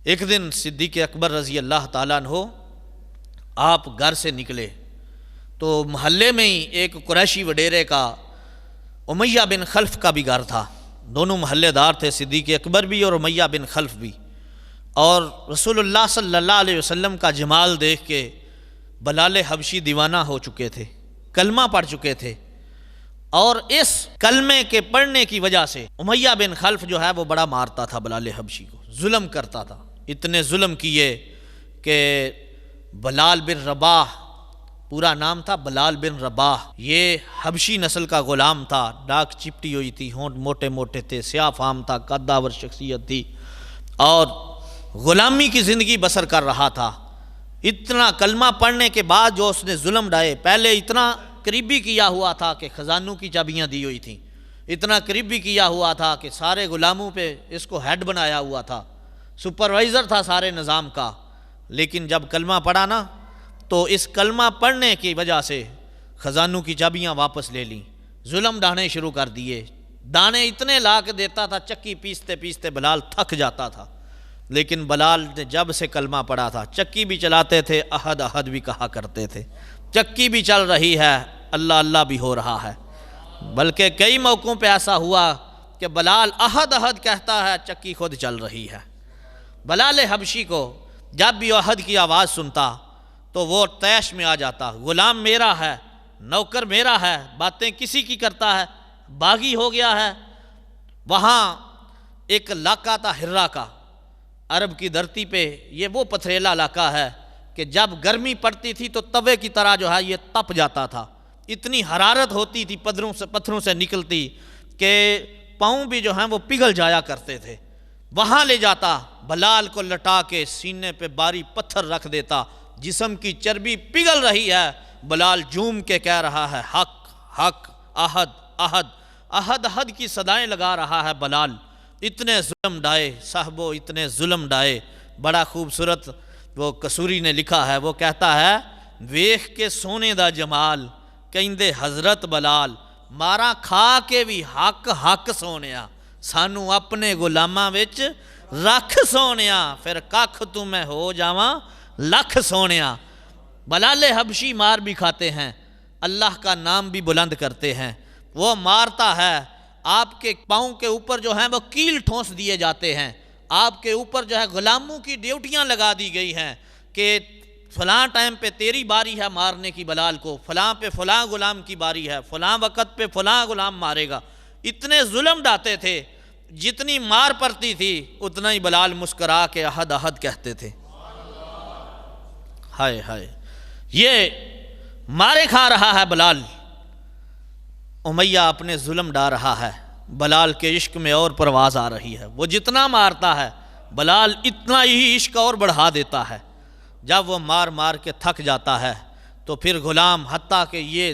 ایک دن صدیق اکبر رضی اللہ تعالیٰ عنہ آپ گھر سے نکلے تو محلے میں ہی ایک قریشی وڈیرے کا امیہ بن خلف کا بھی گھر تھا. دونوں محلے دار تھے، صدیق اکبر بھی اور امیہ بن خلف بھی. اور رسول اللہ صلی اللہ علیہ وسلم کا جمال دیکھ کے بلال حبشی دیوانہ ہو چکے تھے، کلمہ پڑھ چکے تھے. اور اس کلمے کے پڑھنے کی وجہ سے امیہ بن خلف جو ہے وہ بڑا مارتا تھا بلال حبشی کو، ظلم کرتا تھا. اتنے ظلم کیے کہ بلال بن رباح، پورا نام تھا بلال بن رباح، یہ حبشی نسل کا غلام تھا. ڈاک چپٹی ہوئی تھی، ہونٹ موٹے موٹے تھے، سیاہ فام تھا، قدآور شخصیت تھی اور غلامی کی زندگی بسر کر رہا تھا. اتنا کلمہ پڑھنے کے بعد جو اس نے ظلم ڈھائے، پہلے اتنا قریبی کیا ہوا تھا کہ خزانوں کی چابیاں دی ہوئی تھیں، اتنا قریبی کیا ہوا تھا کہ سارے غلاموں پہ اس کو ہیڈ بنایا ہوا تھا، سپروائزر تھا سارے نظام کا. لیکن جب کلمہ پڑھا نا تو اس کلمہ پڑھنے کی وجہ سے خزانوں کی چابیاں واپس لے لیں، ظلم ڈھانے شروع کر دیے. دانے اتنے لا کے دیتا تھا، چکی پیستے پیستے بلال تھک جاتا تھا. لیکن بلال نے جب سے کلمہ پڑھا تھا، چکی بھی چلاتے تھے، احد احد بھی کہا کرتے تھے. چکی بھی چل رہی ہے، اللہ اللہ بھی ہو رہا ہے. بلکہ کئی موقعوں پہ ایسا ہوا کہ بلال احد احد کہتا ہے، چکی خود چل رہی ہے. بلال حبشی کو جب بھی احد کی آواز سنتا تو وہ طیش میں آ جاتا. غلام میرا ہے، نوکر میرا ہے، باتیں کسی کی کرتا ہے، باغی ہو گیا ہے. وہاں ایک علاقہ تھا ہرہ کا، عرب کی دھرتی پہ یہ وہ پتھریلا علاقہ ہے کہ جب گرمی پڑتی تھی تو توے کی طرح جو ہے یہ تپ جاتا تھا. اتنی حرارت ہوتی تھی پتھروں سے نکلتی کہ پاؤں بھی جو ہیں وہ پگھل جایا کرتے تھے. وہاں لے جاتا، بلال کو لٹا کے سینے پہ باری پتھر رکھ دیتا، جسم کی چربی پگھل رہی ہے. بلال جھوم کے کہہ رہا ہے، حق حق، احد احد، احد احد کی صدائیں لگا رہا ہے بلال. اتنے ظلم ڈائے صاحبو، اتنے ظلم ڈائے. بڑا خوبصورت وہ قصوری نے لکھا ہے، وہ کہتا ہے، ویخ کے سونے دا جمال کہندے حضرت بلال، مارا کھا کے بھی حق حق سونیا، سانو اپنے غلاماں وچ رکھ سونیا، پھر ککھ تو میں ہو جاواں لکھ سونیا. بلال حبشی مار بھی کھاتے ہیں، اللہ کا نام بھی بلند کرتے ہیں. وہ مارتا ہے، آپ کے پاؤں کے اوپر جو ہیں وہ کیل ٹھونس دیے جاتے ہیں، آپ کے اوپر جو ہے غلاموں کی ڈیوٹیاں لگا دی گئی ہیں کہ فلاں ٹائم پہ تیری باری ہے مارنے کی بلال کو، فلاں پہ فلاں غلام کی باری ہے، فلاں وقت پہ فلاں غلام مارے گا. اتنے ظلم ڈاتے تھے، جتنی مار پڑتی تھی اتنا ہی بلال مسکرا کے احد احد کہتے تھے. ہائے ہائے، یہ مارے کھا رہا ہے بلال. امیہ اپنے ظلم ڈا رہا ہے، بلال کے عشق میں اور پرواز آ رہی ہے. وہ جتنا مارتا ہے بلال اتنا ہی عشق اور بڑھا دیتا ہے. جب وہ مار مار کے تھک جاتا ہے تو پھر غلام، حتیٰ کہ یہ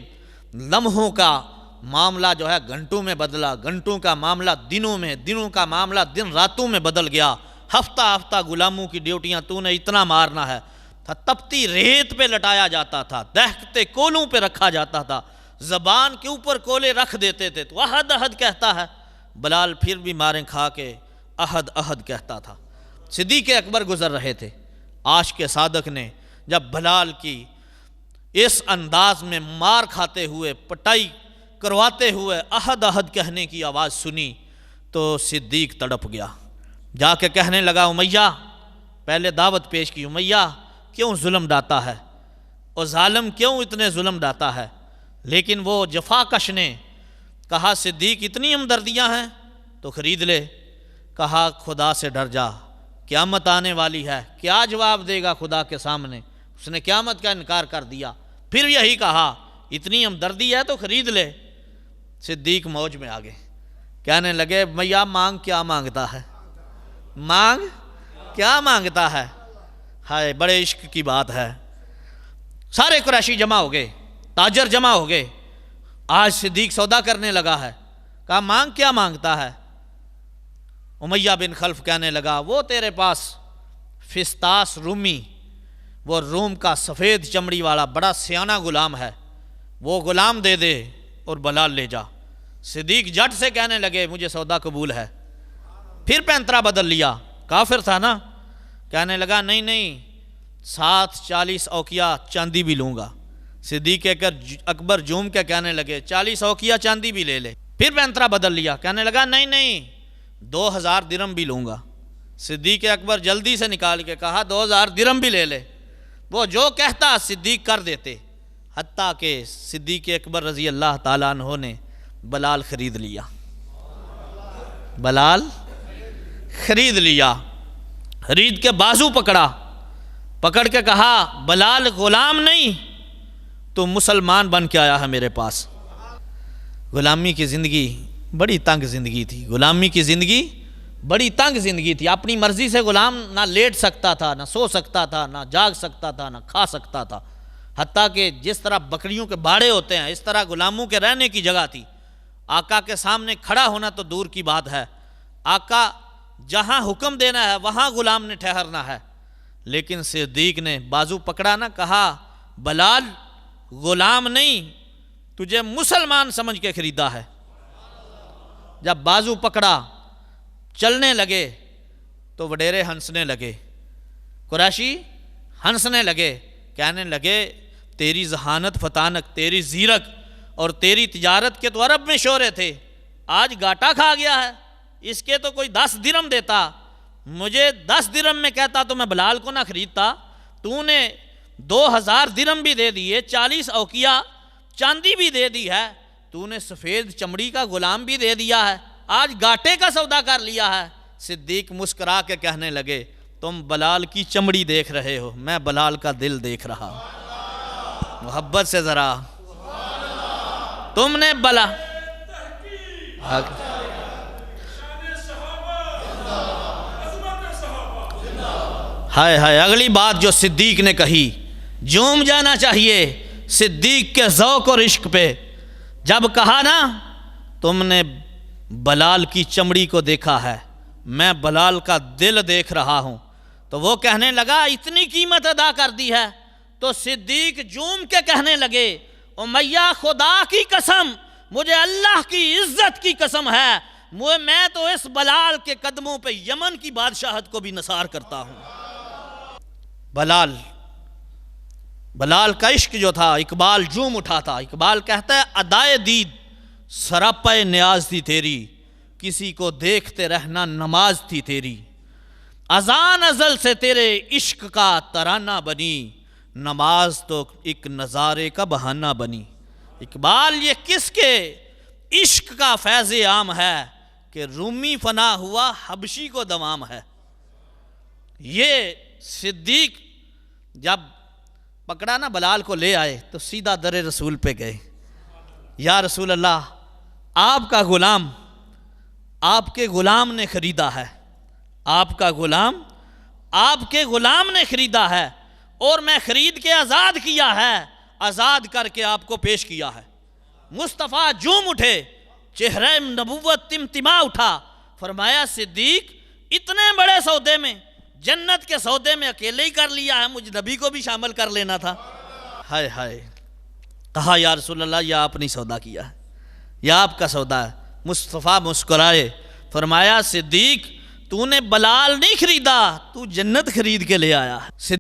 لمحوں کا معاملہ جو ہے گھنٹوں میں بدلا، گھنٹوں کا معاملہ دنوں میں، دنوں کا معاملہ دن راتوں میں بدل گیا. ہفتہ ہفتہ غلاموں کی ڈیوٹیاں تو نے اتنا مارنا ہے. تپتی ریت پہ لٹایا جاتا تھا، دہکتے کولوں پہ رکھا جاتا تھا، زبان کے اوپر کولے رکھ دیتے تھے. تو احد احد کہتا ہے بلال، پھر بھی ماریں کھا کے احد احد کہتا تھا. صدیق اکبر گزر رہے تھے، عاشق صادق نے جب بلال کی اس انداز میں مار کھاتے ہوئے، پٹائی کرواتے ہوئے احد احد کہنے کی آواز سنی تو صدیق تڑپ گیا. جا کے کہنے لگا، امیہ، پہلے دعوت پیش کی، امیہ کیوں ظلم ڈاتا ہے اور ظالم کیوں اتنے ظلم ڈاتا ہے؟ لیکن وہ جفا کش نے کہا، صدیق اتنی ہمدردیاں ہیں تو خرید لے. کہا، خدا سے ڈر جا، قیامت آنے والی ہے، کیا جواب دے گا خدا کے سامنے؟ اس نے قیامت کا انکار کر دیا. پھر یہی کہا، اتنی ہمدردی ہے تو خرید لے. صدیق موج میں آگے کہنے لگے، میاں مانگ کیا مانگتا ہے، مانگ کیا مانگتا ہے. ہائے، بڑے عشق کی بات ہے. سارے قریشی جمع ہو گئے، تاجر جمع ہو گئے. آج صدیق سودا کرنے لگا ہے. کہا، مانگ کیا مانگتا ہے؟ امیہ بن خلف کہنے لگا، وہ تیرے پاس فستاس رومی، وہ روم کا سفید چمڑی والا بڑا سیانہ غلام ہے، وہ غلام دے دے اور بلال لے جا. صدیق جٹ سے کہنے لگے، مجھے سودا قبول ہے. پھر پینترا بدل لیا، کافر تھا نا. کہنے لگا نہیں نہیں، ساتھ 40 اوقیہ چاندی بھی لوں گا۔ صدیق اکبر جھوم کے کہنے لگے 40 اوقیہ چاندی بھی لے لے۔ پھر پینترا بدل لیا، کہنے لگا نہیں نہیں 2000 درہم بھی لوں گا۔ صدیق اکبر جلدی سے نکال کے کہا 2000 درہم بھی لے لے۔ وہ جو کہتا صدیق کر دیتے، حتیٰ کہ صدیق اکبر رضی اللہ تعالیٰ عنہ نے بلال خرید لیا۔ بلال خرید لیا، خرید کے بازو پکڑا، پکڑ کے کہا بلال غلام نہیں، تو مسلمان بن کے آیا ہے میرے پاس۔ غلامی کی زندگی بڑی تنگ زندگی تھی، غلامی کی زندگی بڑی تنگ زندگی تھی۔ اپنی مرضی سے غلام نہ لیٹ سکتا تھا، نہ سو سکتا تھا، نہ جاگ سکتا تھا، نہ کھا سکتا تھا۔ حتیٰ کہ جس طرح بکریوں کے باڑے ہوتے ہیں، اس طرح غلاموں کے رہنے کی جگہ تھی۔ آقا کے سامنے کھڑا ہونا تو دور کی بات ہے، آقا جہاں حکم دینا ہے وہاں غلام نے ٹھہرنا ہے۔ لیکن صدیق نے بازو پکڑا نہ، کہا بلال غلام نہیں، تجھے مسلمان سمجھ کے خریدا ہے۔ جب بازو پکڑا، چلنے لگے تو وڈیرے ہنسنے لگے، قریشی ہنسنے لگے، کہنے لگے تیری ذہانت فتانک، تیری زیرک اور تیری تجارت کے تو عرب میں شورے تھے، آج گاٹا کھا گیا ہے۔ اس کے تو کوئی 10 درہم دیتا، مجھے 10 درہم میں کہتا تو میں بلال کو نہ خریدتا۔ تو نے 2000 درہم بھی دے دیے، 40 اوقیہ چاندی بھی دے دی ہے، تو نے سفید چمڑی کا غلام بھی دے دیا ہے، آج گاٹے کا سودا کر لیا ہے۔ صدیق مسکرا کے کہنے لگے تم بلال کی چمڑی دیکھ رہے ہو، میں بلال کا دل دیکھ رہا ہوں۔ محبت سے ذرا تم نے ہائے ہائے، اگلی بات جو صدیق نے کہی، جھوم جانا چاہیے صدیق کے ذوق اور عشق پہ۔ جب کہا نا تم نے بلال کی چمڑی کو دیکھا ہے، میں بلال کا دل دیکھ رہا ہوں، تو وہ کہنے لگا اتنی قیمت ادا کر دی ہے؟ تو صدیق جھوم کے کہنے لگے امیہ خدا کی قسم، مجھے اللہ کی عزت کی قسم ہے، میں تو اس بلال کے قدموں پہ یمن کی بادشاہت کو بھی نثار کرتا ہوں۔ بلال کا عشق جو تھا، اقبال جھوم اٹھا تھا۔ اقبال کہتا ہے ادائے دید سراپا نیاز تھی تیری، کسی کو دیکھتے رہنا نماز تھی تیری، اذان ازل سے تیرے عشق کا ترانہ بنی، نماز تو ایک نظارے کا بہانہ بنی۔ اقبال یہ کس کے عشق کا فیض عام ہے کہ رومی فنا ہوا حبشی کو دوام ہے۔ یہ صدیق جب پکڑا نا بلال کو لے آئے تو سیدھا در رسول پہ گئے، یا رسول اللہ آپ کا غلام آپ کے غلام نے خریدا ہے، آپ کا غلام آپ کے غلام نے خریدا ہے، اور میں خرید کے آزاد کیا ہے، آزاد کر کے آپ کو پیش کیا ہے۔ مصطفیٰ جھوم اٹھے، چہرہ نبوت تمتما اٹھا، فرمایا صدیق اتنے بڑے سودے میں، جنت کے سودے میں اکیلے ہی کر لیا ہے، مجھ نبی کو بھی شامل کر لینا تھا۔ ہائے ہائے، کہا یا رسول اللہ یہ آپ نے سودا کیا ہے، یہ آپ کا سودا ہے۔ مصطفیٰ مسکرائے، فرمایا صدیق تو نے بلال نہیں خریدا، تو جنت خرید کے لے آیا ہے۔